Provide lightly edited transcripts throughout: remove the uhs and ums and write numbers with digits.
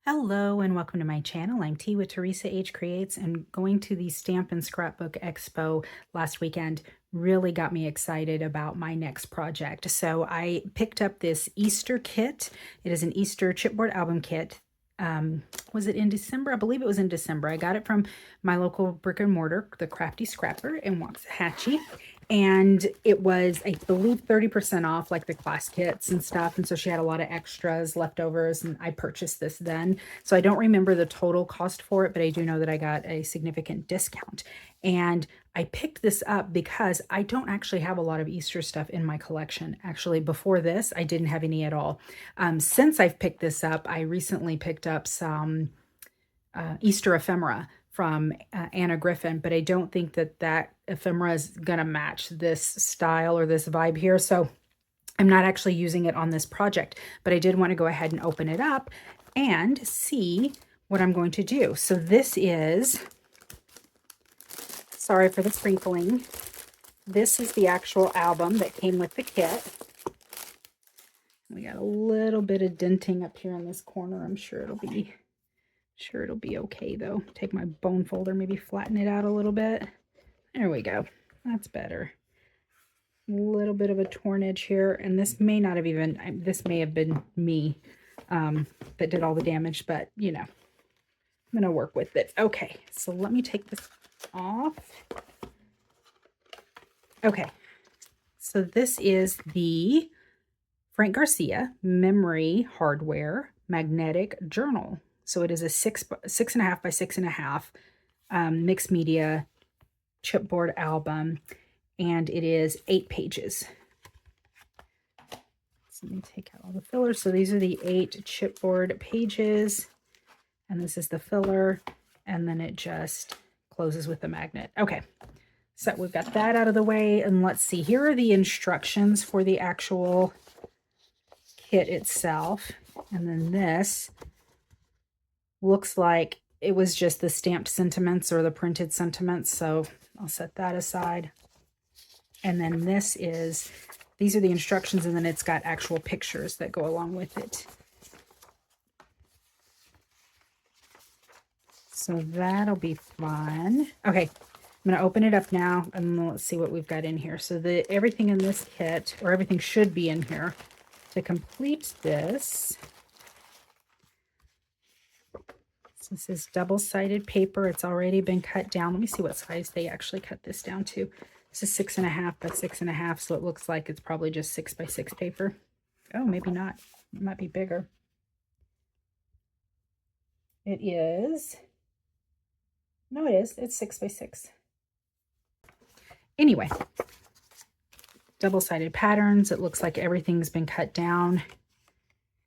Hello and welcome to my channel. I'm T with Teresa H Creates, and going to the Stamp and Scrapbook Expo last weekend really got me excited about my next project. So I picked up this Easter kit. It is an Easter chipboard album kit. Was it in December? I believe it was in December. I got it from my local brick and mortar, the Crafty Scrapper in Waxahachie. And it was, I believe, 30% off, like the class kits and stuff. And so she had a lot of extras, leftovers, and I purchased this then. So I don't remember the total cost for it, but I do know that I got a significant discount. And I picked this up because I don't actually have a lot of Easter stuff in my collection. Actually, before this, I didn't have any at all. Since I've picked this up, I recently picked up some Easter ephemera from Anna Griffin, but I don't think that that ephemera is going to match this style or this vibe here. So I'm not actually using it on this project, but I did want to go ahead and open it up and see what I'm going to do. So this is, sorry for the crinkling. This is the actual album that came with the kit. We got a little bit of denting up here in this corner. I'm sure it'll be okay though. Take my bone folder, maybe flatten it out a little bit. There we go. That's better. A little bit of a torn edge here, and this may not have even, this may have been me that did all the damage, but you know, I'm gonna work with it. Okay, so let me take this off. Okay, so this is the Frank Garcia Memory Hardware Magnetic Journal. So it is a 6.5 by 6.5 mixed media chipboard album, and it is 8 pages. So let me take out all the fillers. So these are the 8 chipboard pages, and this is the filler, and then it just closes with the magnet. Okay, so we've got that out of the way, and let's see. Here are the instructions for the actual kit itself, and then this looks like it was just the stamped sentiments or the printed sentiments, so I'll set that aside. And then these are the instructions, and then it's got actual pictures that go along with it. So that'll be fun. Okay, I'm going to open it up now, and let's see what we've got in here. So everything in this kit, or everything should be in here to complete this. This is double-sided paper. It's already been cut down. Let me see what size they actually cut this down to. This is 6.5 by 6.5, so it looks like it's probably just 6 by 6 paper. Oh, maybe not. It might be bigger. It is. No, it is. It's 6 by 6. Anyway, double-sided patterns. It looks like everything's been cut down.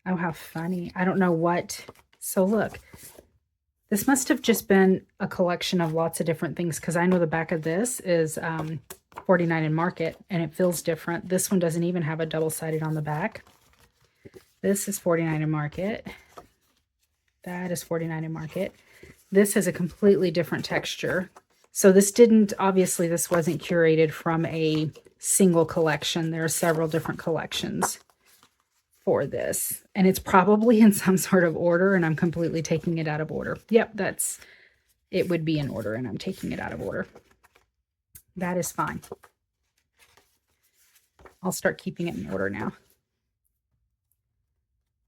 Oh, how funny. I don't know what. So look. This must have just been a collection of lots of different things, because I know the back of this is 49 in Market, and it feels different. This one doesn't even have a double-sided on the back. This is 49 in Market. That is 49 in Market. This has a completely different texture. So this obviously this wasn't curated from a single collection. There are several different collections for this, and it's probably in some sort of order, and I'm completely taking it out of order. Yep, it would be in order, and I'm taking it out of order. That is fine. I'll start keeping it in order now.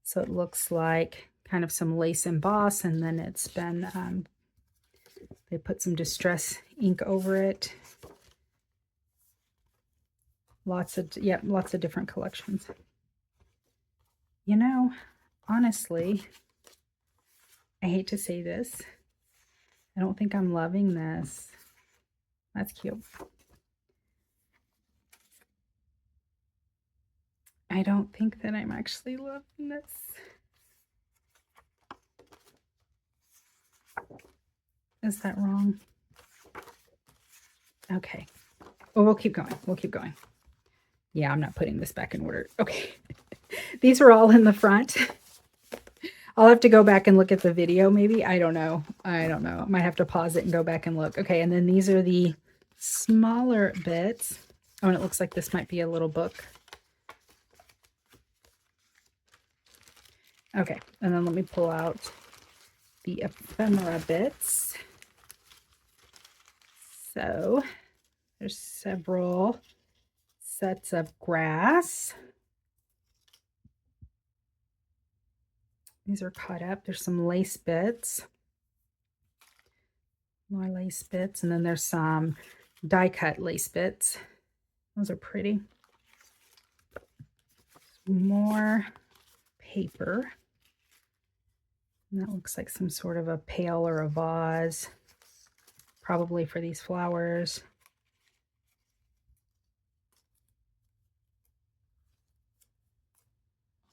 So it looks like kind of some lace emboss, and then it's been they put some distress ink over it. Lots of different collections. You know, honestly, I hate to say this. I don't think I'm loving this. That's cute. I don't think that I'm actually loving this. Is that wrong? Okay. Well, we'll keep going. We'll keep going. Yeah, I'm not putting this back in order. Okay. These are all in the front. I'll have to go back and look at the video maybe. I don't know. I might have to pause it and go back and look. Okay, and then these are the smaller bits. Oh, and it looks like this might be a little book. Okay, and then let me pull out the ephemera bits. So there's several sets of grass. These are cut up. There's some lace bits. More lace bits. And then there's some die cut lace bits. Those are pretty. More paper. And that looks like some sort of a pail or a vase. Probably for these flowers.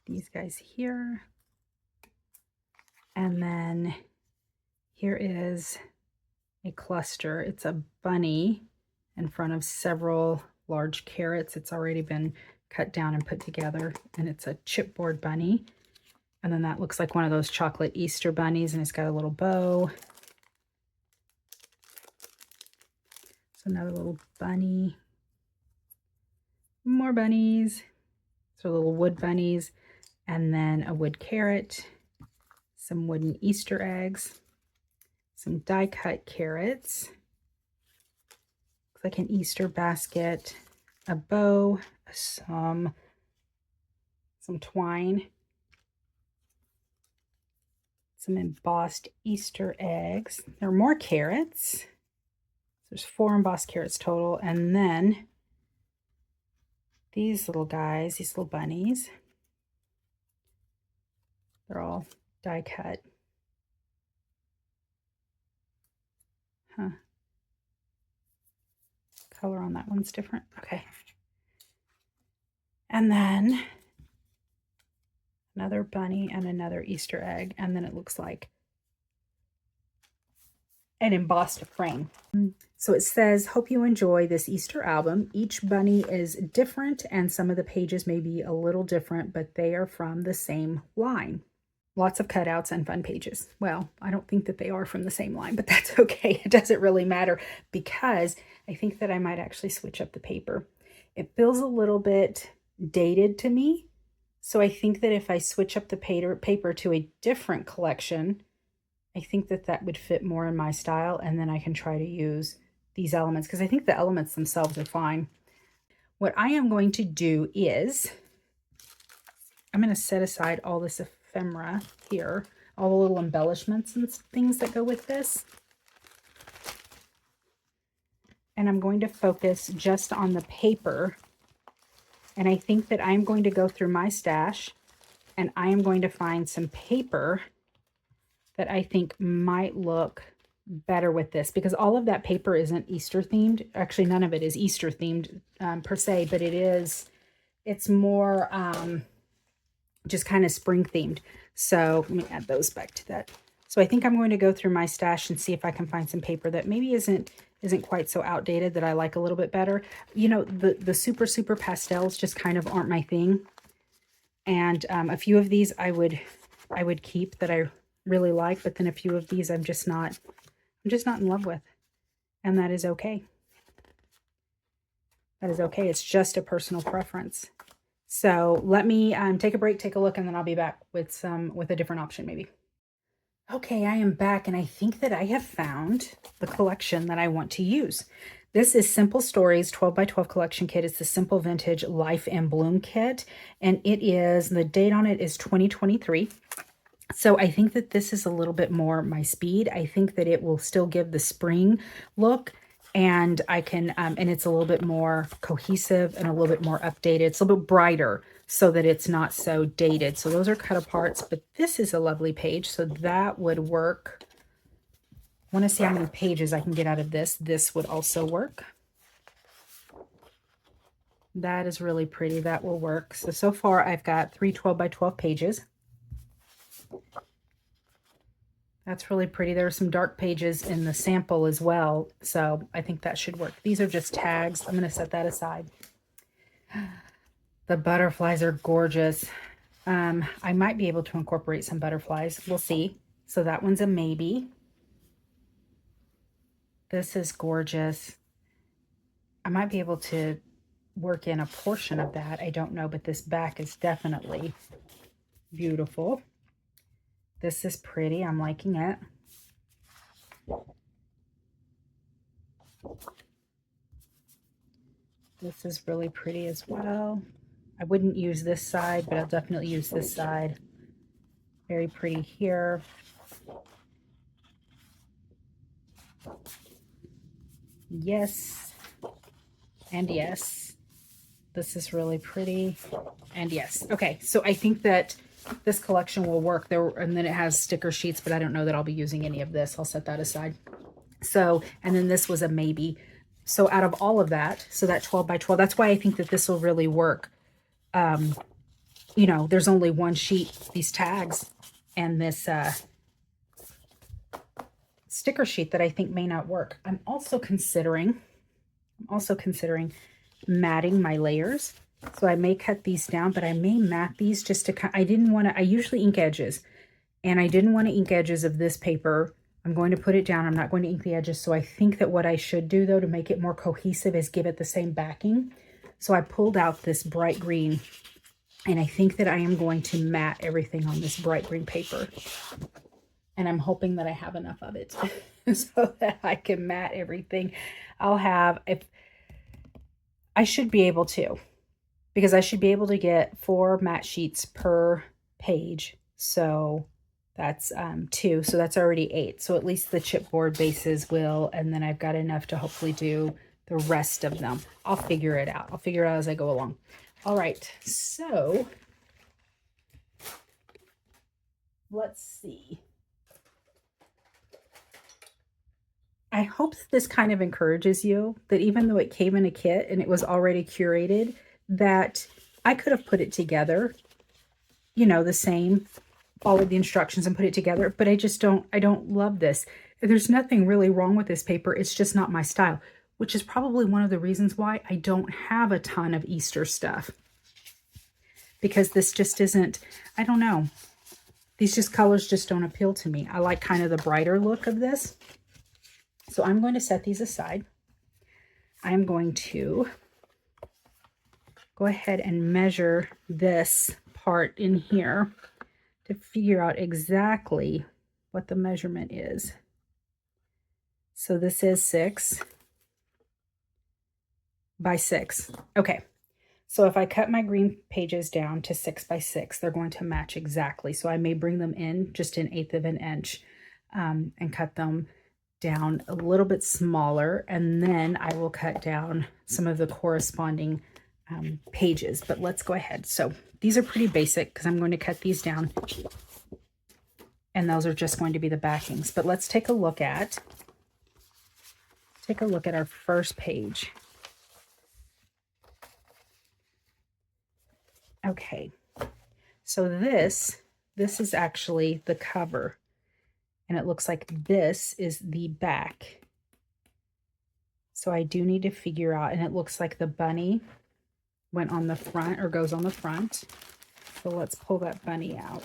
These guys here. And then here is a cluster. It's a bunny in front of several large carrots. It's already been cut down and put together, and it's a chipboard bunny. And then that looks like one of those chocolate Easter bunnies, and it's got a little bow. So another little bunny. More bunnies. So little wood bunnies, and then a wood carrot, some wooden Easter eggs, some die-cut carrots, looks like an Easter basket, a bow, some twine, some embossed Easter eggs. There are more carrots. There's 4 embossed carrots total, and then these little guys, these little bunnies, they're all die cut. Huh. Color on that one's different. Okay. And then another bunny and another Easter egg. And then it looks like an embossed frame. So it says, hope you enjoy this Easter album. Each bunny is different and some of the pages may be a little different, but they are from the same line. Lots of cutouts and fun pages. Well, I don't think that they are from the same line, but that's okay. It doesn't really matter because I think that I might actually switch up the paper. It feels a little bit dated to me. So I think that if I switch up the paper to a different collection, I think that that would fit more in my style, and then I can try to use these elements because I think the elements themselves are fine. What I am going to do is I'm going to set aside all this ephemera here, all the little embellishments and things that go with this. And I'm going to focus just on the paper. And I think that I'm going to go through my stash and I am going to find some paper that I think might look better with this, because all of that paper isn't Easter themed. Actually, none of it is Easter themed per se, but it's more just kind of spring themed. So let me add those back to that. So I think I'm going to go through my stash and see if I can find some paper that maybe isn't quite so outdated, that I like a little bit better. You know, the super pastels just kind of aren't my thing. And a few of these I would keep that I really like, but then a few of these I'm just not in love with. And that is okay. That is okay. It's just a personal preference. So let me take a break, take a look, and then I'll be back with a different option maybe. Okay, I am back, and I think that I have found the collection that I want to use. This is Simple Stories 12 by 12 collection kit. It's the Simple Vintage Life and Bloom kit, and the date on it is 2023. So I think that this is a little bit more my speed. I think that it will still give the spring look, and I can, and it's a little bit more cohesive and a little bit more updated. It's a little bit brighter so that it's not so dated. So those are cut aparts, but this is a lovely page. So that would work. I want to see how many pages I can get out of this. This would also work. That is really pretty. That will work. So far I've got 3 12 by 12 pages. That's really pretty. There are some dark pages in the sample as well, so I think that should work. These are just tags. I'm going to set that aside. The butterflies are gorgeous. I might be able to incorporate some butterflies. We'll see. So that one's a maybe. This is gorgeous. I might be able to work in a portion of that. I don't know, but this back is definitely beautiful. This is pretty. I'm liking it. This is really pretty as well. I wouldn't use this side, but I'll definitely use this side. Very pretty here. Yes. And yes. This is really pretty. And yes. Okay, so I think that this collection will work. And then it has sticker sheets, but I don't know that I'll be using any of this. I'll set that aside. So, and then this was a maybe. So out of all of that, so that 12 by 12, that's why I think that this will really work. You know, there's only one sheet, these tags, and this sticker sheet that I think may not work. I'm also considering matting my layers. So I may cut these down, but I may mat these just to, I didn't want to, I usually ink edges, and I didn't want to ink edges of this paper. I'm going to put it down. I'm not going to ink the edges. So I think that what I should do though, to make it more cohesive, is give it the same backing. So I pulled out this bright green, and I think that I am going to mat everything on this bright green paper. And I'm hoping that I have enough of it so that I can mat everything. I'll have, if I should be able to, because I should be able to get 4 matte sheets per page. So that's 2. So that's already 8. So at least the chipboard bases will, and then I've got enough to hopefully do the rest of them. I'll figure it out. I'll figure it out as I go along. All right, so let's see. I hope this kind of encourages you, that even though it came in a kit and it was already curated, that I could have put it together, you know, the same, followed the instructions and put it together, but I don't love this. There's nothing really wrong with this paper. It's just not my style, which is probably one of the reasons why I don't have a ton of Easter stuff, because this just isn't, I don't know. These colors just don't appeal to me. I like kind of the brighter look of this. So I'm going to set these aside. I'm going to go ahead and measure this part in here to figure out exactly what the measurement is. So this is 6 by 6. Okay. So if I cut my green pages down to 6 by 6, they're going to match exactly. So I may bring them in just 1/8 of an inch and cut them down a little bit smaller, and then I will cut down some of the corresponding pages. But let's go ahead. So these are pretty basic because I'm going to cut these down, and those are just going to be the backings. But let's take a look at our first page. Okay, so this is actually the cover. And it looks like this is the back. So I do need to figure out, and it looks like the bunny went on the front, or goes on the front. So let's pull that bunny out.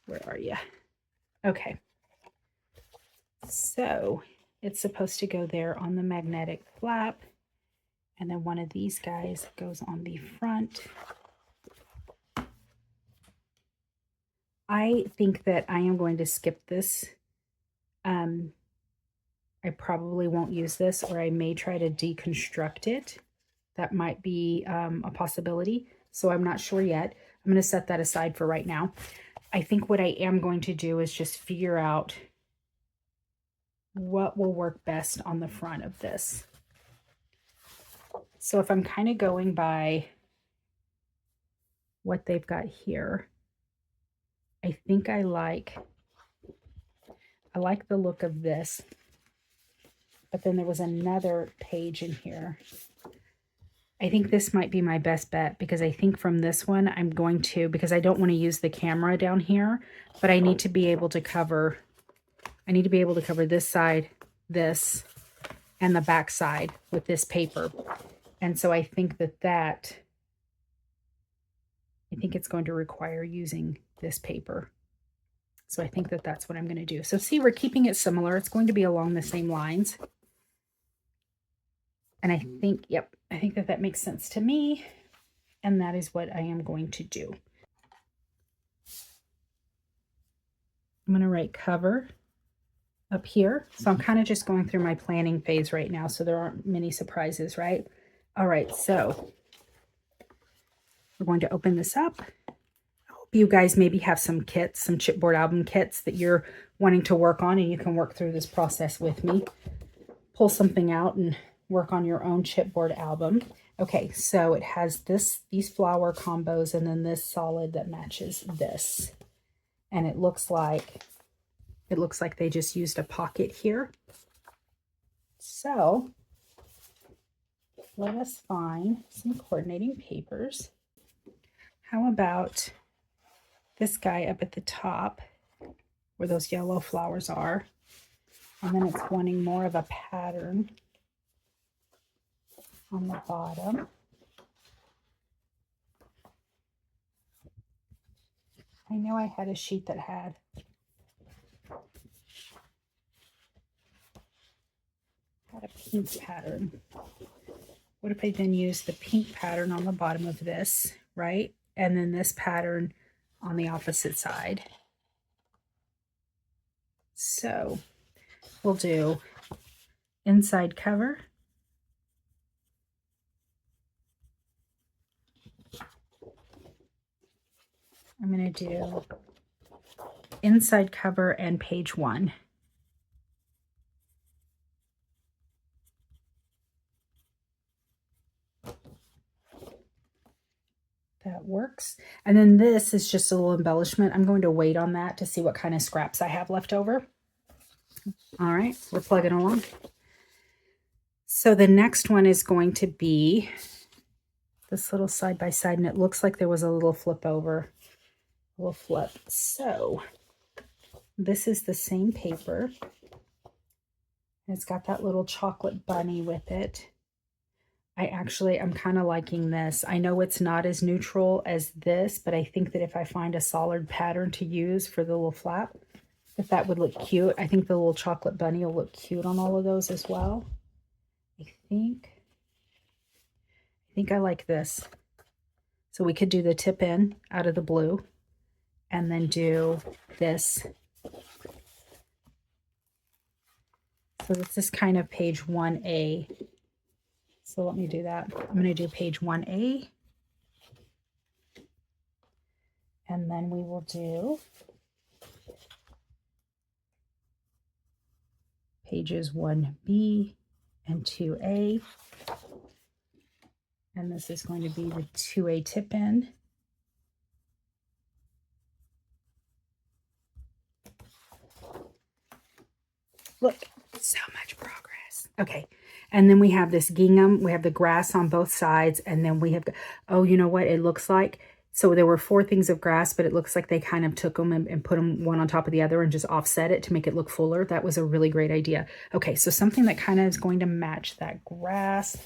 Where are you? Okay. So it's supposed to go there on the magnetic flap. And then one of these guys goes on the front. I think that I am going to skip this. I probably won't use this, or I may try to deconstruct it. That might be a possibility. So I'm not sure yet. I'm going to set that aside for right now. I think what I am going to do is just figure out what will work best on the front of this. So if I'm kind of going by what they've got here, I think I like the look of this, but then there was another page in here. I think this might be my best bet, because I think from this one I'm going to, because I don't want to use the camera down here, but I need to be able to cover, this side, this, and the back side with this paper. And so I think that I think it's going to require using this paper. So I think that that's what I'm going to do. So see, we're keeping it similar. It's going to be along the same lines. And I think, yep, I think that makes sense to me. And that is what I am going to do. I'm going to write cover up here. So I'm kind of just going through my planning phase right now, so there aren't many surprises, right? All right, so we're going to open this up. I hope you guys maybe have some kits, some chipboard album kits that you're wanting to work on, and you can work through this process with me. Pull something out and work on your own chipboard album. Okay, so it has these flower combos and then this solid that matches this. And it looks like they just used a pocket here. So let us find some coordinating papers. How about this guy up at the top where those yellow flowers are? And then it's wanting more of a pattern on the bottom. I know I had a sheet that had a pink pattern. What if I then use the pink pattern on the bottom of this, right? And then this pattern on the opposite side. So we'll do inside cover. I'm going to do inside cover and page 1. That works. And then this is just a little embellishment. I'm going to wait on that to see what kind of scraps I have left over. All right, we're plugging along. So the next one is going to be this little side by side, and it looks like there was a little flip over, a little flip. So this is the same paper. It's got that little chocolate bunny with it. I'm kind of liking this. I know it's not as neutral as this, but I think that if I find a solid pattern to use for the little flap, that would look cute. I think the little chocolate bunny will look cute on all of those as well. I think I like this. So we could do the tip in out of the blue and then do this. So this is kind of page 1A. So let me do that. I'm going to do page 1A. And then we will do pages 1B and 2A. And this is going to be the 2A tip in. Look, so much progress. Okay. And then we have this gingham. We have the grass on both sides. And then we have, oh, you know what it looks like? So there were 4 things of grass, but it looks like they kind of took them and put them one on top of the other and just offset it to make it look fuller. That was a really great idea. Okay, so something that kind of is going to match that grass.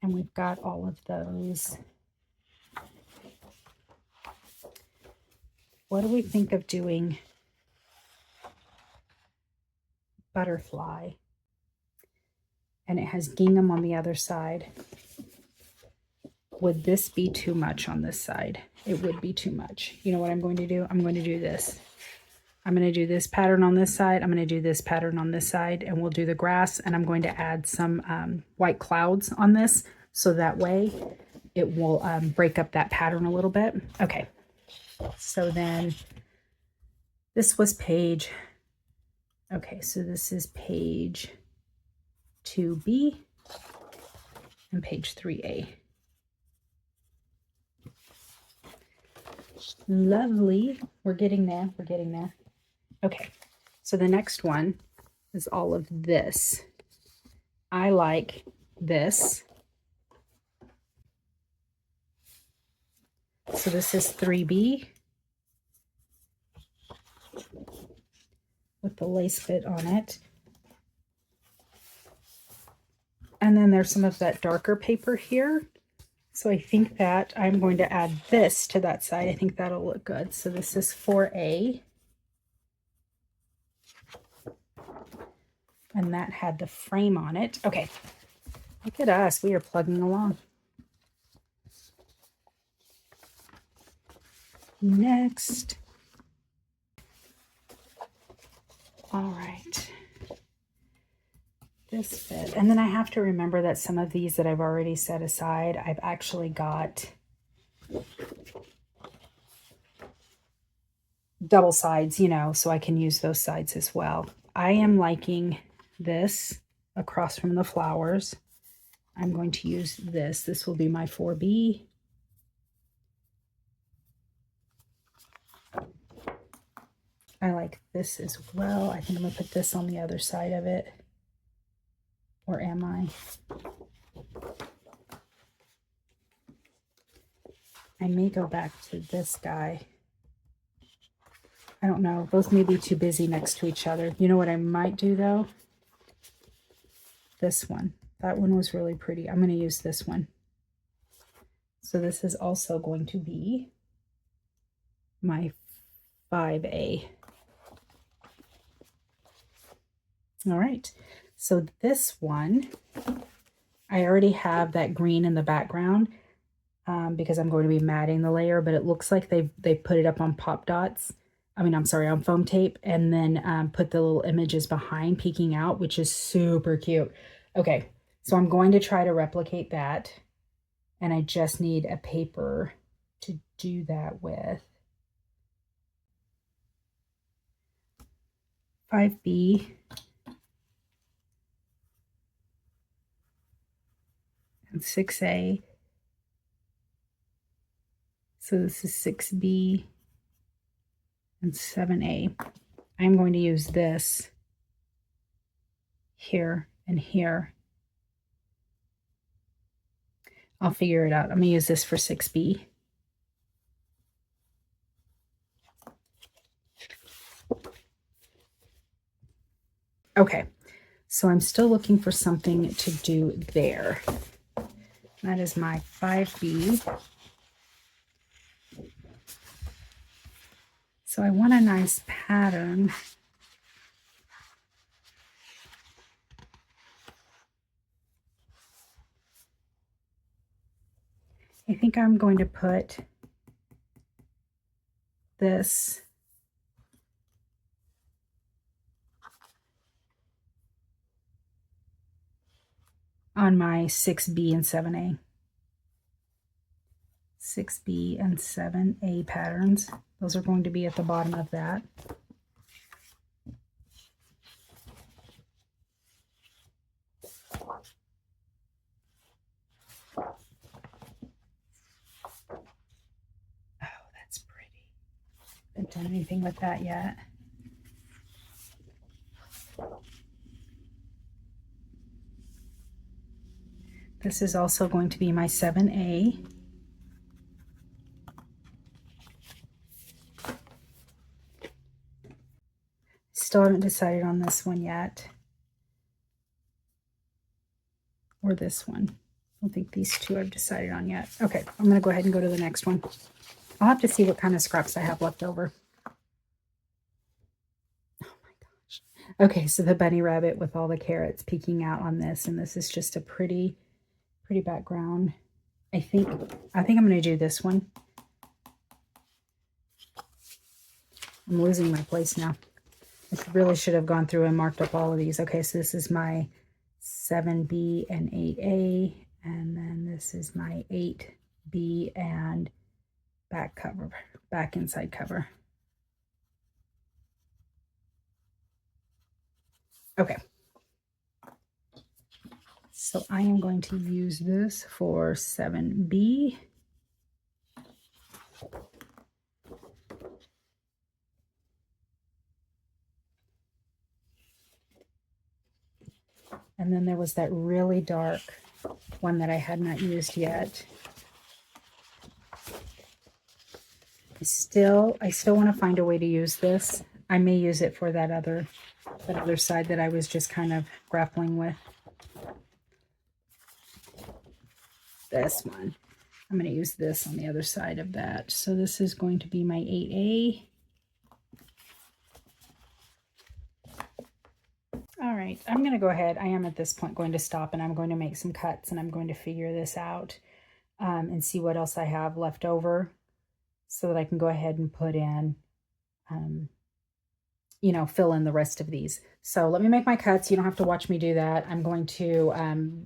And we've got all of those. What do we think of doing butterfly? And it has gingham on the other side. Would this be too much on this side? It would be too much. You know what I'm going to do? I'm going to do this. I'm going to do this pattern on this side. I'm going to do this pattern on this side, and we'll do the grass. And I'm going to add some white clouds on this, so that way it will break up that pattern a little bit. Okay. So then this was page, okay, so this is page 2B and page 3A. Lovely. We're getting there. We're getting there. Okay, so the next one is all of this. I like this. So this is 3B with the lace bit on it. And then there's some of that darker paper here. So I think that I'm going to add this to that side. I think that'll look good. So this is 4A. And that had the frame on it. Okay, look at us. We are plugging along. next. All right. This fit. And then I have to remember that some of these that I've already set aside, I've actually got double sides, you know, so I can use those sides as well. I am liking this across from the flowers. I'm going to use this. This will be my 4B. I like this as well. I think I'm going to put this on the other side of it. Or am I? I may go back to this guy. I don't know. Both may be too busy next to each other. You know what I might do though? This one. That one was really pretty. I'm going to use this one. So this is also going to be my 5A. All right. So this one, I already have that green in the background because I'm going to be matting the layer, but it looks like they put it up on pop dots. I mean, I'm sorry, on foam tape, and then put the little images behind peeking out, which is super cute. Okay, so I'm going to try to replicate that, and I just need a paper to do that with. 5B. And 6A. So this is 6B and 7A. I'm going to use this here and here. I'll figure it out. I'm going to use this for 6B. Okay, so I'm still looking for something to do there. That is my 5B. So I want a nice pattern. I think I'm going to put this on my 6B and 7A. 6B and 7A patterns. Those are going to be at the bottom of that. Oh, that's pretty. Haven't done anything with that yet. This is also going to be my 7A. Still haven't decided on this one yet. Or this one. I don't think these two I've decided on yet. Okay, I'm going to go ahead and go to the next one. I'll have to see what kind of scraps I have left over. Oh my gosh. Okay, so the bunny rabbit with all the carrots peeking out on this, and this is just a pretty background. I think I'm going to do this one. I'm losing my place now. I really should have gone through and marked up all of these. Okay, so this is my 7B and 8A, and then this is my 8B and back inside cover. Okay. So I am going to use this for 7B. And then there was that really dark one that I had not used yet. I still want to find a way to use this. I may use it for that other side that I was just kind of grappling with. This one. I'm going to use this on the other side of that. So this is going to be my 8A. All right, I'm going to go ahead. I am at this point going to stop, and I'm going to make some cuts, and I'm going to figure this out and see what else I have left over. so that I can go ahead and put in, um, fill in the rest of these. So let me make my cuts. You don't have to watch me do that. I'm going to,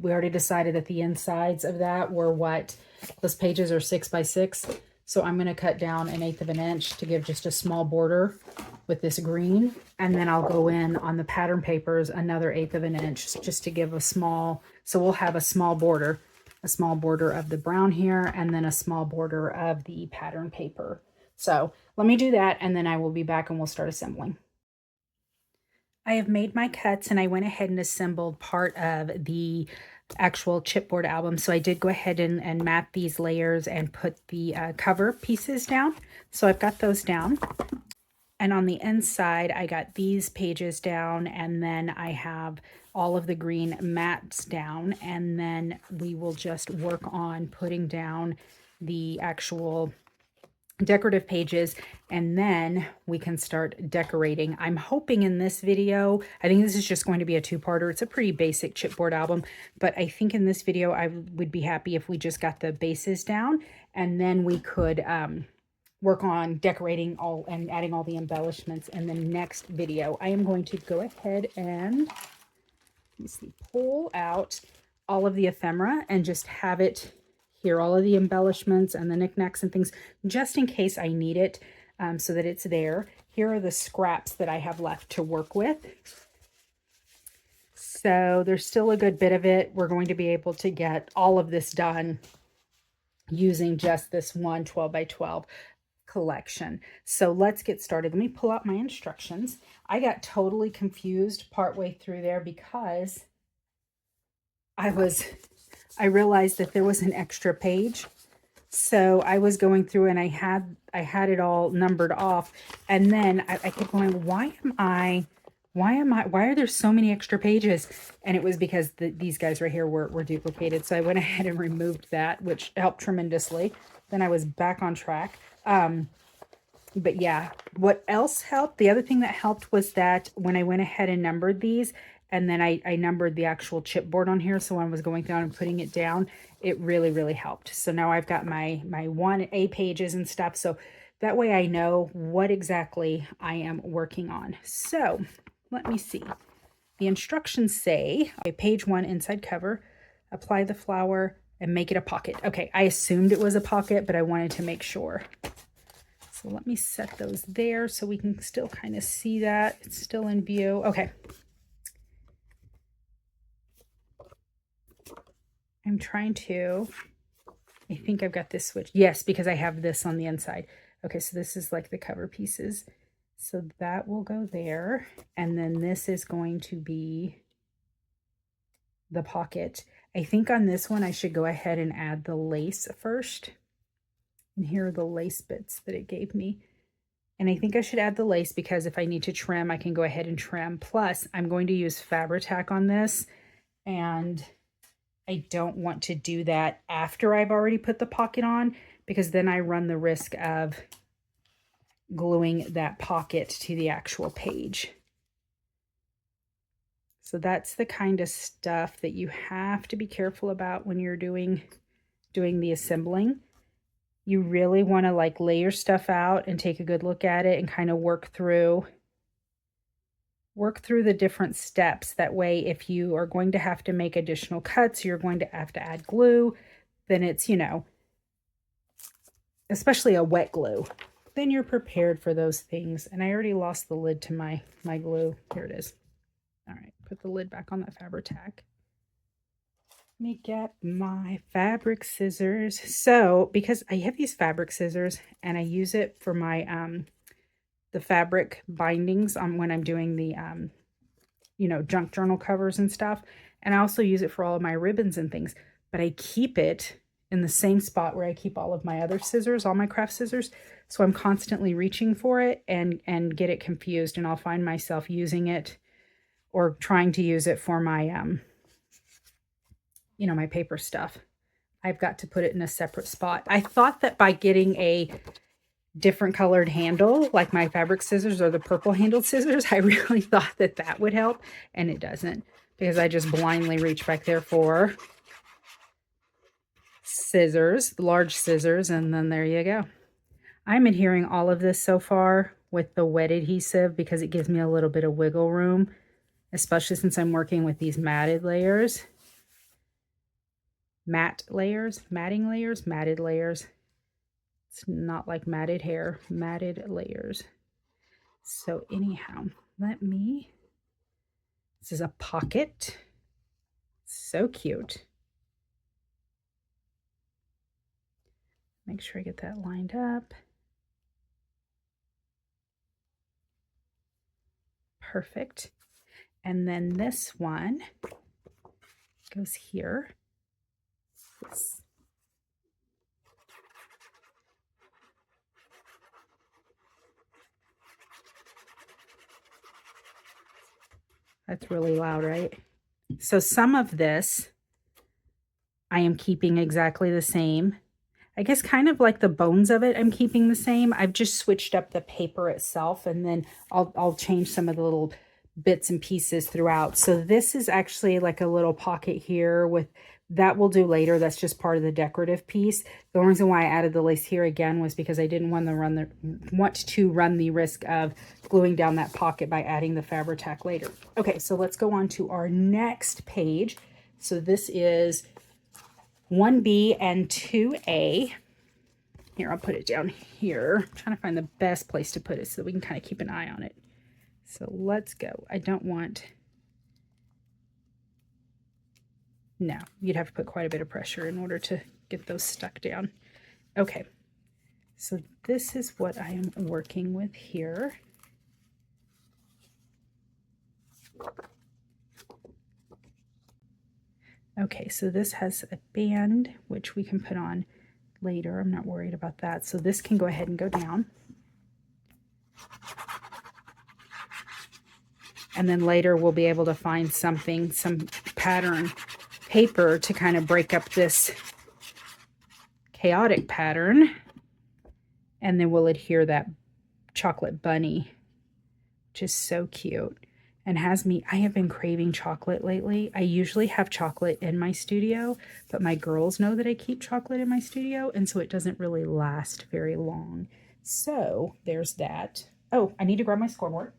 we already decided that the insides of that were what, those pages are 6 by 6. So I'm going to cut down 1/8 of an inch to give just a small border with this green. And then I'll go in on the pattern papers another 1/8 of an inch just to give a small, so we'll have a small border of the brown here, and then a small border of the pattern paper. So let me do that, and then I will be back and we'll start assembling. I have made my cuts and I went ahead and assembled part of the actual chipboard album. So I did go ahead and mat these layers and put the cover pieces down. So I've got those down. And on the inside, I got these pages down, and then I have all of the green mats down, and then we will just work on putting down the actual decorative pages, and then we can start decorating. I'm hoping in this video, I think this is just going to be a two-parter. It's a pretty basic chipboard album, but I think in this video I would be happy if we just got the bases down, and then we could work on decorating all and adding all the embellishments in the next video. I am going to go ahead and, let me see, pull out all of the ephemera and just have it here, all of the embellishments and the knickknacks and things, just in case I need it, so that it's there. Here are the scraps that I have left to work with. So there's still a good bit of it. We're going to be able to get all of this done using just this one 12 by 12 collection. So let's get started. Let me pull out my instructions. I got totally confused partway through there because I realized that there was an extra page. So I was going through and I had it all numbered off, and then I kept going, why are there so many extra pages? And it was because these guys right here were duplicated. So I went ahead and removed that, which helped tremendously. Then I was back on track. But yeah, what else helped? The other thing that helped was that when I went ahead and numbered these, and then I numbered the actual chipboard on here, so when I was going down and putting it down, it really, really helped. So now I've got my 1A pages and stuff, so that way I know what exactly I am working on. So let me see. The instructions say, okay, page 1, inside cover, apply the flower and make it a pocket. Okay, I assumed it was a pocket, but I wanted to make sure. So let me set those there so we can still kind of see that. It's still in view. Okay. I'm trying to, I think I've got this switch. Yes, because I have this on the inside. Okay, so this is like the cover pieces. So that will go there. And then this is going to be the pocket. I think on this one, I should go ahead and add the lace first. And here are the lace bits that it gave me. And I think I should add the lace because if I need to trim, I can go ahead and trim. Plus, I'm going to use Fabri-Tac on this, and I don't want to do that after I've already put the pocket on, because then I run the risk of gluing that pocket to the actual page. So that's the kind of stuff that you have to be careful about when you're doing the assembling. You really want to like lay your stuff out and take a good look at it and kind of work through the different steps. That way, if you are going to have to make additional cuts, you're going to have to add glue, then it's, especially a wet glue, then you're prepared for those things. And I already lost the lid to my glue. Here it is. All right, put the lid back on that Fabri-Tac. Let me get my fabric scissors. So because I have these fabric scissors and I use it for my the fabric bindings when I'm doing the junk journal covers and stuff, and I also use it for all of my ribbons and things, but I keep it in the same spot where I keep all of my other scissors, all my craft scissors. So I'm constantly reaching for it and get it confused, and I'll find myself using it or trying to use it for my my paper stuff. I've got to put it in a separate spot. I thought that by getting a different colored handle, like my fabric scissors or the purple handled scissors, I really thought that would help, and it doesn't, because I just blindly reach back there for scissors, large scissors, and then there you go. I'm adhering all of this so far with the wet adhesive because it gives me a little bit of wiggle room, especially since I'm working with these matted layers. Matting layers, matted layers. It's not like matted hair, matted layers. So anyhow, this is a pocket. So cute. Make sure I get that lined up. Perfect. And then this one goes here. Yes. That's really loud, right? So some of this I am keeping exactly the same. I guess kind of like the bones of it I'm keeping the same. I've just switched up the paper itself, and then I'll change some of the little bits and pieces throughout. So this is actually like a little pocket here with that we'll do later. That's just part of the decorative piece. The only reason why I added the lace here again was because I didn't want to run the risk of gluing down that pocket by adding the Fabri-Tac later. Okay, so let's go on to our next page. So this is 1B and 2A. Here, I'll put it down here. I'm trying to find the best place to put it so we can kind of keep an eye on it. So let's go. I don't want... No, you'd have to put quite a bit of pressure in order to get those stuck down. Okay, so this is what I am working with here. Okay, so this has a band, which we can put on later. I'm not worried about that. So this can go ahead and go down. And then later we'll be able to find something, some pattern paper to kind of break up this chaotic pattern. And then we'll adhere that chocolate bunny, which is so cute. And I have been craving chocolate lately. I usually have chocolate in my studio, but my girls know that I keep chocolate in my studio, and so it doesn't really last very long. So there's that. Oh, I need to grab my scoreboard.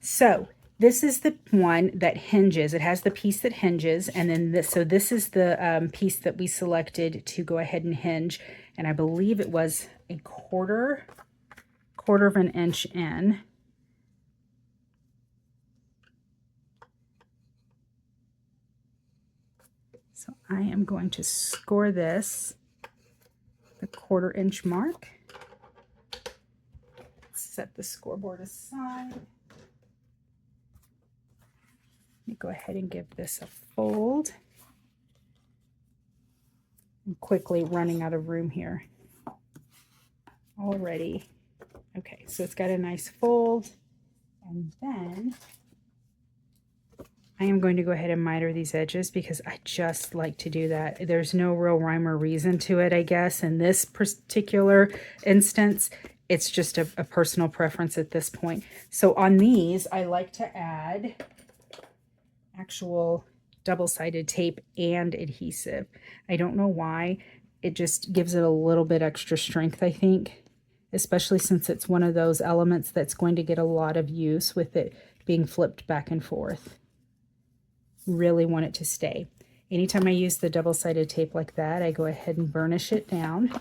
So this is the one that hinges. It has the piece that hinges, and then this is the piece that we selected to go ahead and hinge, and I believe it was a quarter of an inch in. So I am going to score this the 1/4 inch mark. Set the scoreboard aside. Let me go ahead and give this a fold. I'm quickly running out of room here already. Okay, so it's got a nice fold. And then I am going to go ahead and miter these edges because I just like to do that. There's no real rhyme or reason to it, I guess. In this particular instance, it's just a personal preference at this point. So on these, I like to add actual double-sided tape and adhesive. I don't know why. It just gives it a little bit extra strength, I think, especially since it's one of those elements that's going to get a lot of use with it being flipped back and forth. Really want it to stay. Anytime I use the double-sided tape like that, I go ahead and burnish it down.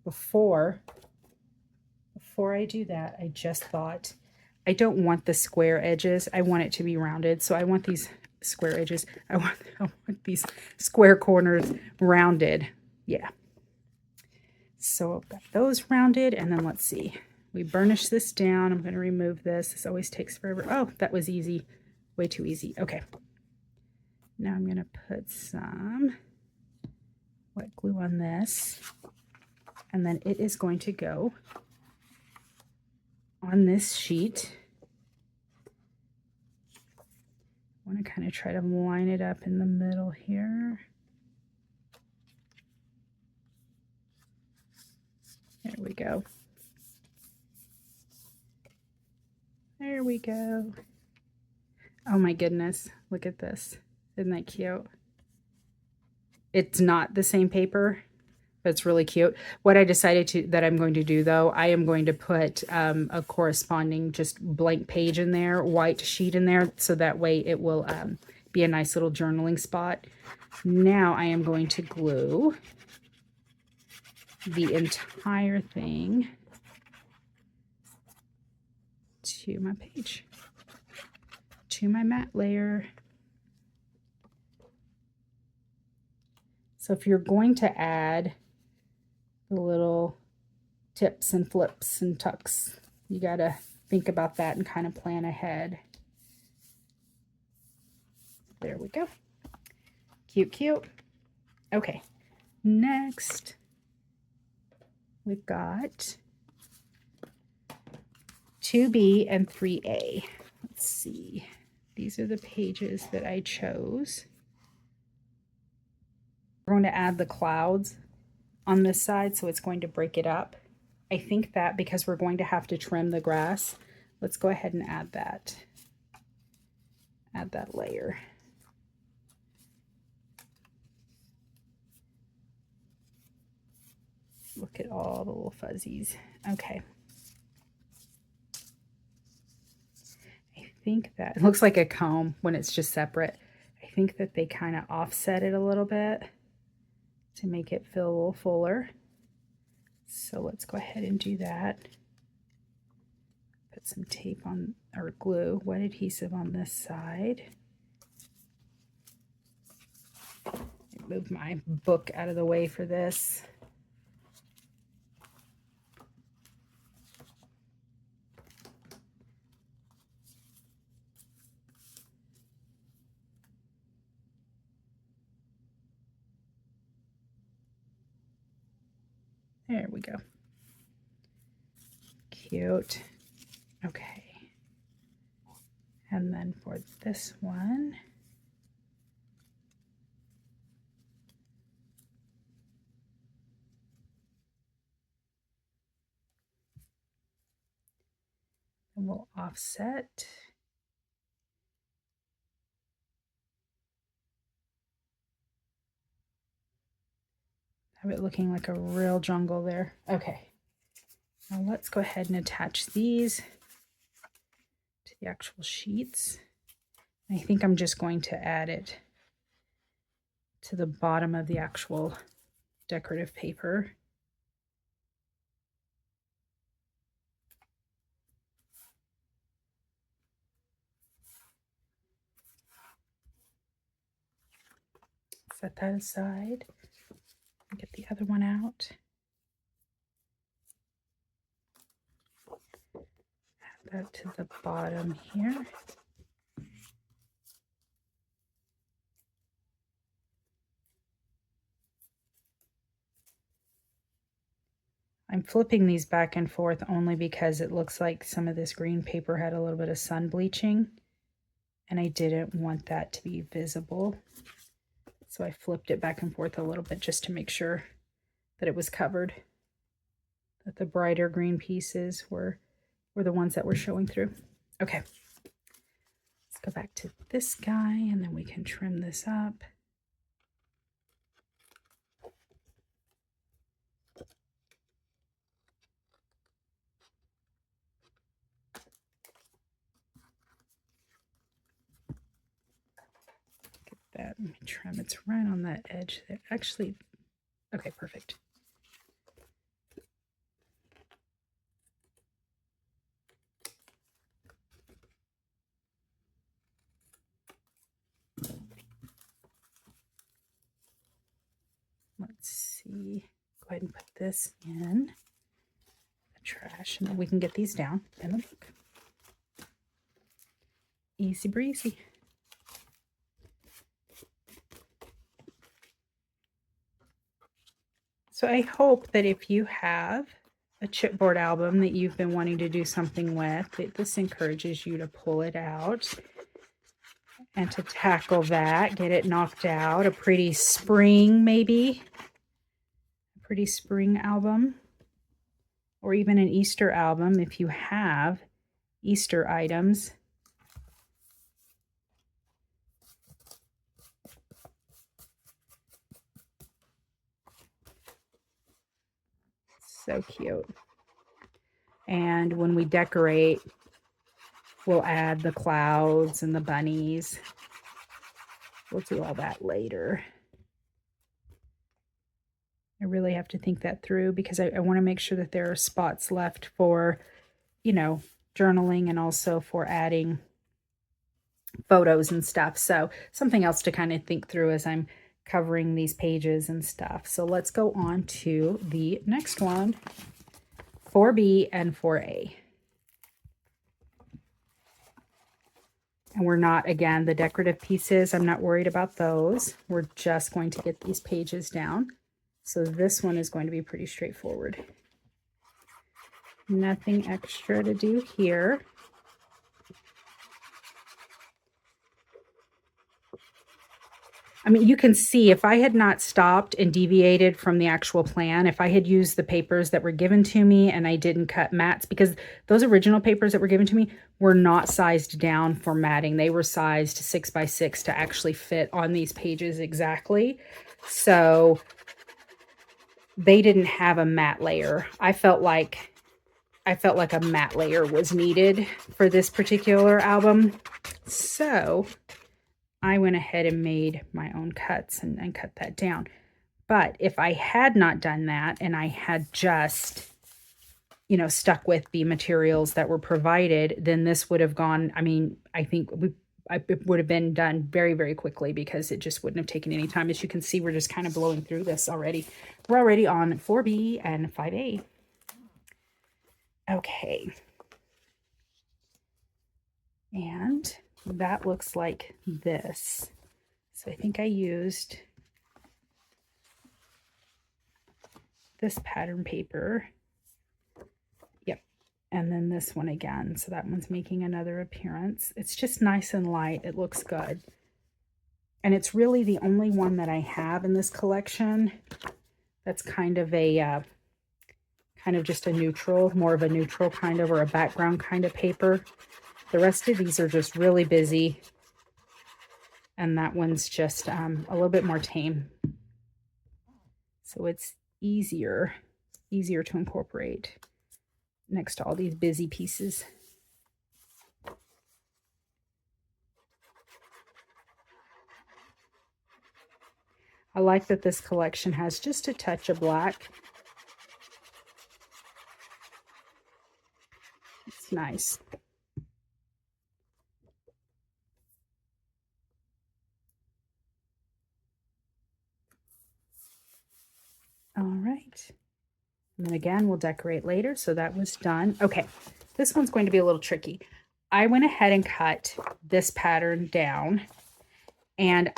Before I do that, I just thought, I don't want the square edges. I want it to be rounded. So I want these square edges. I want these square corners rounded. Yeah. So I've got those rounded, and then let's see. We burnish this down. I'm going to remove this. This always takes forever. Oh, that was easy. Way too easy. Okay. Now I'm going to put some wet glue on this, and then it is going to go on this sheet. I want to kind of try to line it up in the middle here. There we go. There we go. Oh my goodness, look at this. Isn't that cute? It's not the same paper, It's really cute. What I decided that I'm going to do though, I am going to put a corresponding just blank page in there, white sheet in there, so that way it will be a nice little journaling spot. Now I am going to glue the entire thing to my page, to my matte layer. So if you're going to add the little tips and flips and tucks, you got to think about that and kind of plan ahead. There we go. Cute, cute. Okay, next we've got 2B and 3A. Let's see. These are the pages that I chose. We're going to add the clouds on this side, so it's going to break it up. I think that because we're going to have to trim the grass, let's go ahead and add that. Add that layer. Look at all the little fuzzies. Okay. I think that it looks like a comb when it's just separate. I think that they kind of offset it a little bit to make it feel a little fuller. So let's go ahead and do that. Put some tape on, or glue, wet adhesive on this side. Move my book out of the way for this. There we go. Cute. Okay. And then for this one, and we'll offset. Have it looking like a real jungle there. Okay. Now let's go ahead and attach these to the actual sheets. I think I'm just going to add it to the bottom of the actual decorative paper. Set that aside. Get the other one out. Add that to the bottom here. I'm flipping these back and forth only because it looks like some of this green paper had a little bit of sun bleaching, and I didn't want that to be visible. So I flipped it back and forth a little bit just to make sure that it was covered, that the brighter green pieces were the ones that were showing through. Okay, let's go back to this guy and then we can trim this up. That. Let me trim. It's right on that edge there. Actually, okay, perfect. Let's see. Go ahead and put this in the trash, and then we can get these down in the book. Easy breezy. So I hope that if you have a chipboard album that you've been wanting to do something with, that this encourages you to pull it out and to tackle that, get it knocked out. A pretty spring, maybe. A pretty spring album. Or even an Easter album if you have Easter items. So cute. And when we decorate, we'll add the clouds and the bunnies. We'll do all that later. I really have to think that through because I want to make sure that there are spots left for, you know, journaling and also for adding photos and stuff. So something else to kind of think through as I'm covering these pages and stuff. So let's go on to the next one, 4B and 4A. And we're not, again, the decorative pieces, I'm not worried about those. We're just going to get these pages down. So this one is going to be pretty straightforward. Nothing extra to do here. I mean, you can see if I had not stopped and deviated from the actual plan, if I had used the papers that were given to me and I didn't cut mats, because those original papers that were given to me were not sized down for matting. They were sized 6 by 6 to actually fit on these pages exactly. So they didn't have a mat layer. I felt like a mat layer was needed for this particular album. So I went ahead and made my own cuts and cut that down. But if I had not done that and I had just, you know, stuck with the materials that were provided, then this would have gone, I mean, I think it would have been done very, very quickly because it just wouldn't have taken any time. As you can see, we're just kind of blowing through this already. We're already on 4B and 5A. Okay. And that looks like this. So I think I used this pattern paper. Yep. And then this one again. So that one's making another appearance. It's just nice and light. It looks good. And it's really the only one that I have in this collection that's kind of a kind of just a neutral, more of a neutral kind of, or a background kind of paper. The rest of these are just really busy. And that one's just a little bit more tame. So it's easier to incorporate next to all these busy pieces. I like that this collection has just a touch of black. It's nice. All right. And then again, we'll decorate later. So that was done. Okay, this one's going to be a little tricky. I went ahead and cut this pattern down and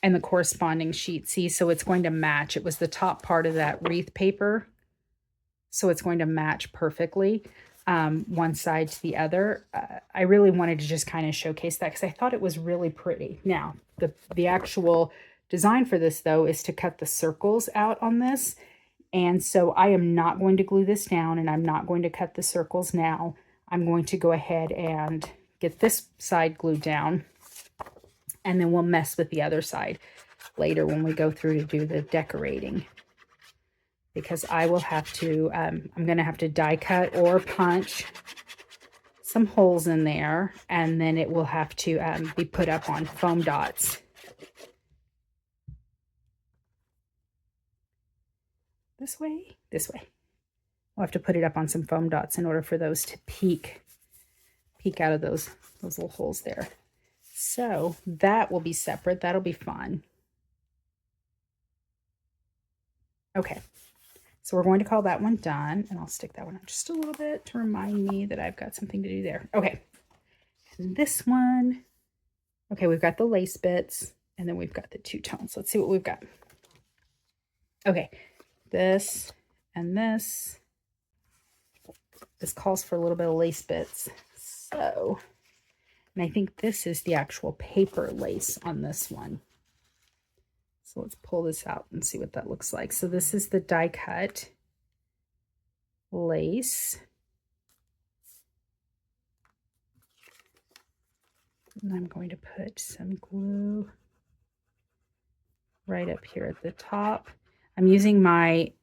the corresponding sheet, see, so it's going to match. It was the top part of that wreath paper. So it's going to match perfectly one side to the other. I really wanted to just kind of showcase that because I thought it was really pretty. Now, the actual design for this, though, is to cut the circles out on this. And so I am not going to glue this down and I'm not going to cut the circles now. I'm going to go ahead and get this side glued down and then we'll mess with the other side later when we go through to do the decorating. Because I will have to, I'm going to have to die cut or punch some holes in there and then it will have to be put up on foam dots. This way? This way. We'll have to put it up on some foam dots in order for those to peek out of those little holes there. So that will be separate. That'll be fun. Okay. So we're going to call that one done, and I'll stick that one out just a little bit to remind me that I've got something to do there. Okay. And this one, okay, we've got the lace bits, and then we've got the two tones. Let's see what we've got. Okay. This and this. This calls for a little bit of lace bits. So, and I think this is the actual paper lace on this one. So let's pull this out and see what that looks like. So this is the die cut lace. And I'm going to put some glue right up here at the top. I'm using my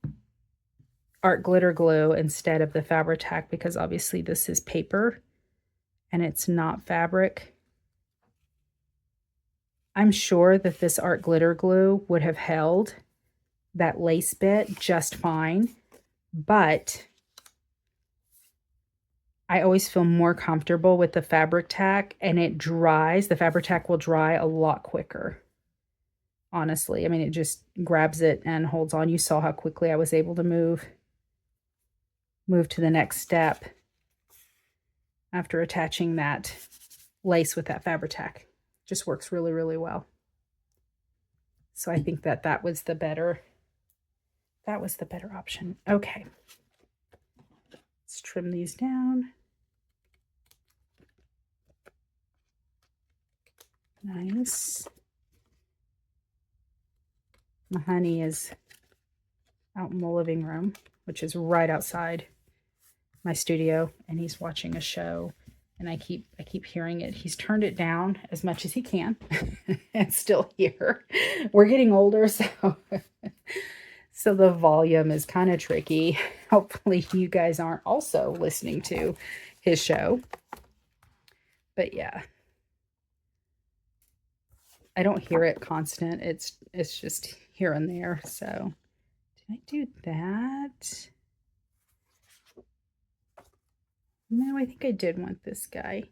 art glitter glue instead of the Fabri-Tac because obviously this is paper and it's not fabric. I'm sure that this art glitter glue would have held that lace bit just fine, but I always feel more comfortable with the Fabri-Tac, and it dries. The Fabri-Tac will dry a lot quicker, honestly. I mean, it just grabs it and holds on. You saw how quickly I was able to move to the next step after attaching that lace with that Fabri-Tac. Just works really, really well. So I think that that was the better option. Okay. Let's trim these down. Nice. My honey is out in the living room, which is right outside my studio, and he's watching a show, and I keep hearing it. He's turned it down as much as he can and still here. We're getting older, so so the volume is kind of tricky. Hopefully you guys aren't also listening to his show. But yeah. I don't hear it constant. It's just here and there. So did I do that? No, I think I did want this guy.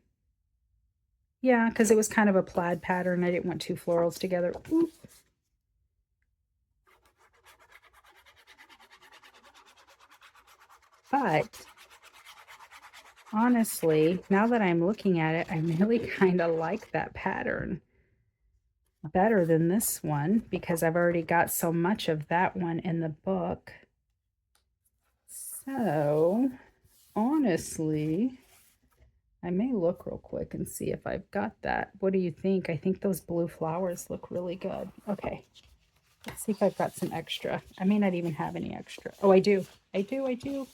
Yeah, because it was kind of a plaid pattern. I didn't want two florals together. Ooh. But honestly, now that I'm looking at it, I really kind of like that pattern better than this one because I've already got so much of that one in the book. So honestly, I may look real quick and see if I've got that. What do you think? I think those blue flowers look really good. Okay, let's see if I've got some extra. I may not even have any extra. Oh, I do. I do.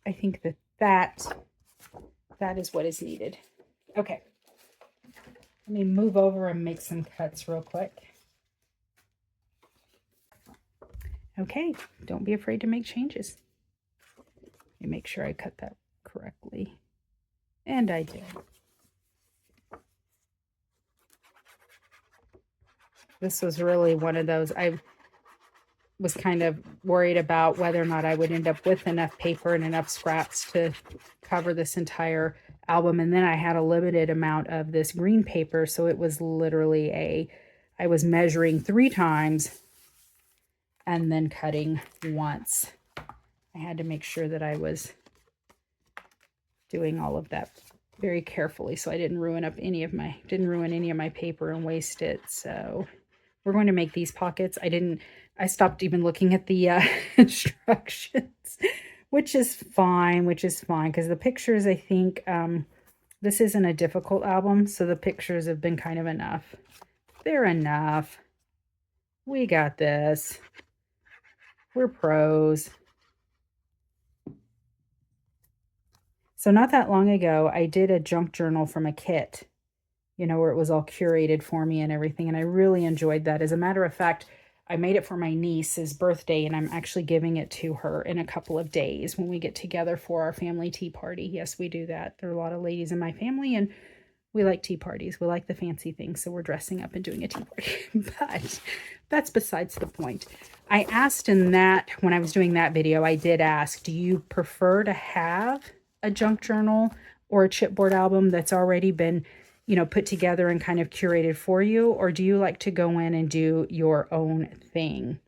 I think that is what is needed. Okay. Let me move over and make some cuts real quick. Okay, don't be afraid to make changes. Let me make sure I cut that correctly. And I did. This was really one of those, I was kind of worried about whether or not I would end up with enough paper and enough scraps to cover this entire album. And then I had a limited amount of this green paper. So it was literally I was measuring 3 times and then cutting once. I had to make sure that I was doing all of that very carefully so I didn't ruin any of my paper and waste it. So we're going to make these pockets. I stopped even looking at the instructions, which is fine because the pictures, I think, this isn't a difficult album, so the pictures have been kind of enough. They're enough. We got this. We're pros. So not that long ago, I did a junk journal from a kit, you know, where it was all curated for me and everything, and I really enjoyed that. As a matter of fact, I made it for my niece's birthday, and I'm actually giving it to her in a couple of days when we get together for our family tea party. Yes, we do that. There are a lot of ladies in my family, and we like tea parties. We like the fancy things, so we're dressing up and doing a tea party. But that's besides the point. I asked when I was doing that video, I did ask, do you prefer to have a junk journal or a chipboard album that's already been, you know, put together and kind of curated for you? Or do you like to go in and do your own thing?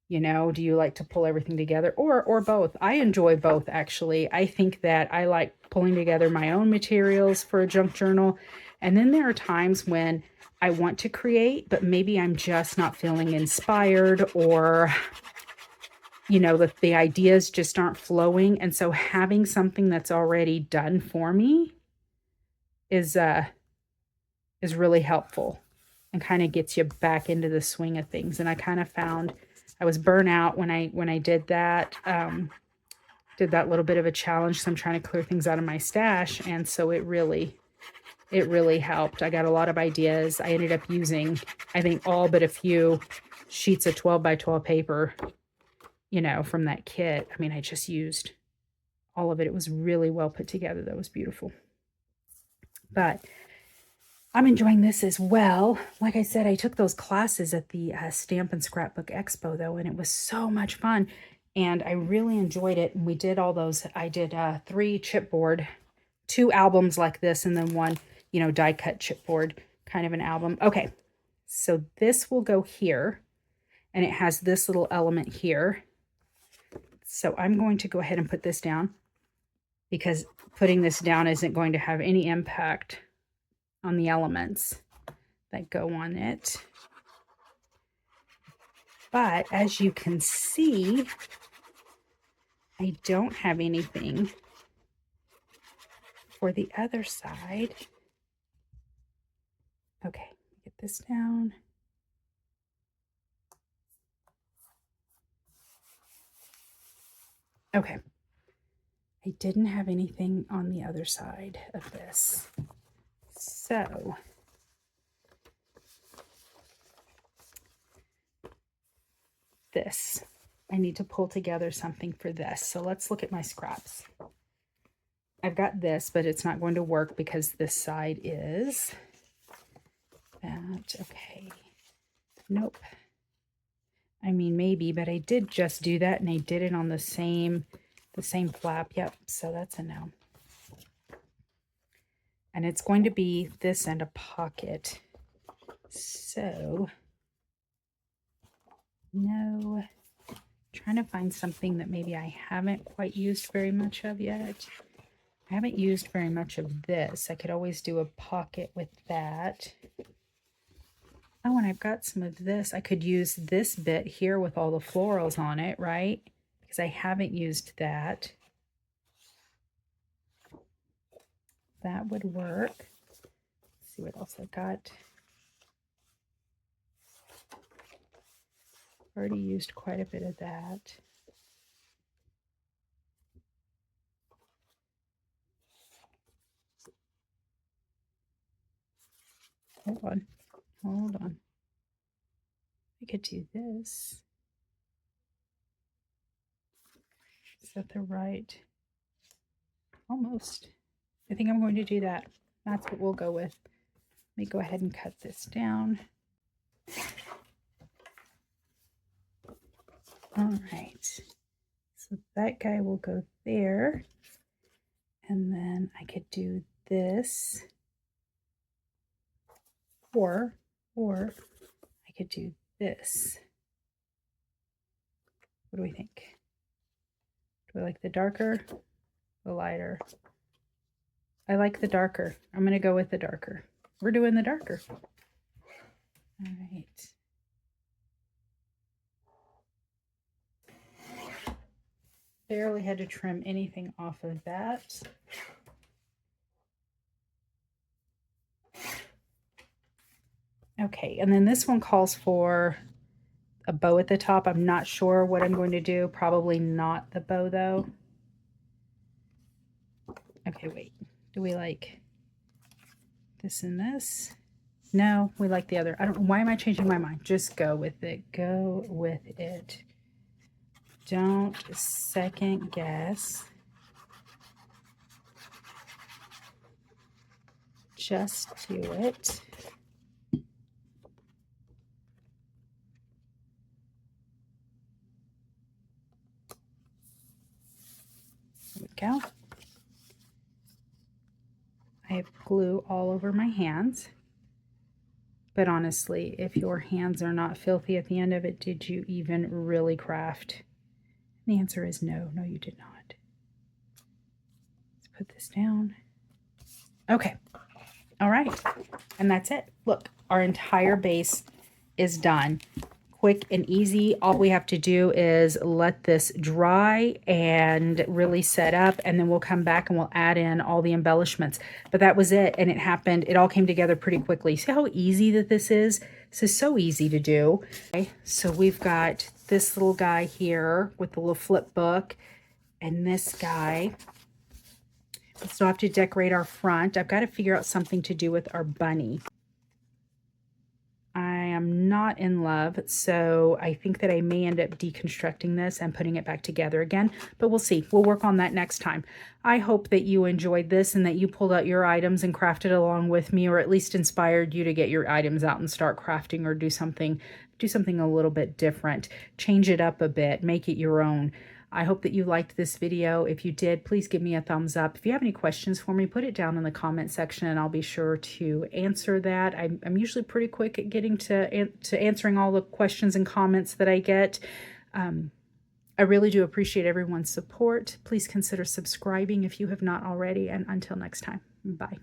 You know, do you like to pull everything together or both? I enjoy both, actually. I think that I like pulling together my own materials for a junk journal. And then there are times when I want to create, but maybe I'm just not feeling inspired, or, you know, the ideas just aren't flowing. And so having something that's already done for me is really helpful and kind of gets you back into the swing of things. And I kind of found I was burnt out when I did that little bit of a challenge. So I'm trying to clear things out of my stash. And so it really helped. I got a lot of ideas. I ended up using, I think, all but a few sheets of 12 by 12 paper, you know, from that kit. I mean, I just used all of it. It was really well put together. That was beautiful. But I'm enjoying this as well. Like I said, I took those classes at the Stamp and Scrapbook Expo, though, and it was so much fun. And I really enjoyed it. And we did all those. I did 3 chipboard, 2 albums like this, and then 1, you know, die cut chipboard kind of an album. Okay, so this will go here, and it has this little element here. So I'm going to go ahead and put this down, because putting this down isn't going to have any impact on the elements that go on it. But as you can see, I don't have anything for the other side. Okay, get this down. Okay, I didn't have anything on the other side of this. So this, I need to pull together something for this. So let's look at my scraps. I've got this, but it's not going to work because this side is that. Okay. Nope. I mean, maybe, but I did just do that, and I did it on the same flap. Yep. So that's a no. And it's going to be this and a pocket. So no. Trying to find something that maybe I haven't quite used very much of yet. I haven't used very much of this. I could always do a pocket with that. Oh, and I've got some of this. I could use this bit here with all the florals on it, right? Because I haven't used that. That would work. Let's see what else I got. Already used quite a bit of that. Hold on. I could do this. Is that the right? Almost. I think I'm going to do that. That's what we'll go with. Let me go ahead and cut this down. All right. So that guy will go there. And then I could do this. Or I could do this. What do we think? Do I like the darker, the lighter? I like the darker. I'm going to go with the darker. We're doing the darker. All right. Barely had to trim anything off of that. Okay, and then this one calls for a bow at the top. I'm not sure what I'm going to do. Probably not the bow, though. Okay, wait. Do we like this and this? No, we like the other. I don't know. Why am I changing my mind? Just go with it. Go with it. Don't second guess. Just do it. There we go. I have glue all over my hands. But honestly, if your hands are not filthy at the end of it, did you even really craft? The answer is no. No, you did not. Let's put this down. Okay. All right. And that's it. Look, our entire base is done. Quick and easy. All we have to do is let this dry and really set up, and then we'll come back and we'll add in all the embellishments. But that was it, and it happened. It all came together pretty quickly. See how easy that this is? This is so easy to do. Okay, so we've got this little guy here with the little flip book, and this guy. We still have to decorate our front. I've got to figure out something to do with our bunny. I am not not in love, so I think that I may end up deconstructing this and putting it back together again, but we'll see. We'll work on that next time. I hope that you enjoyed this and that you pulled out your items and crafted along with me, or at least inspired you to get your items out and start crafting or do something a little bit different. Change it up a bit, make it your own. I hope that you liked this video. If you did, please give me a thumbs up. If you have any questions for me, put it down in the comment section and I'll be sure to answer that. I'm usually pretty quick at getting to answering all the questions and comments that I get. I really do appreciate everyone's support. Please consider subscribing if you have not already, and until next time, bye.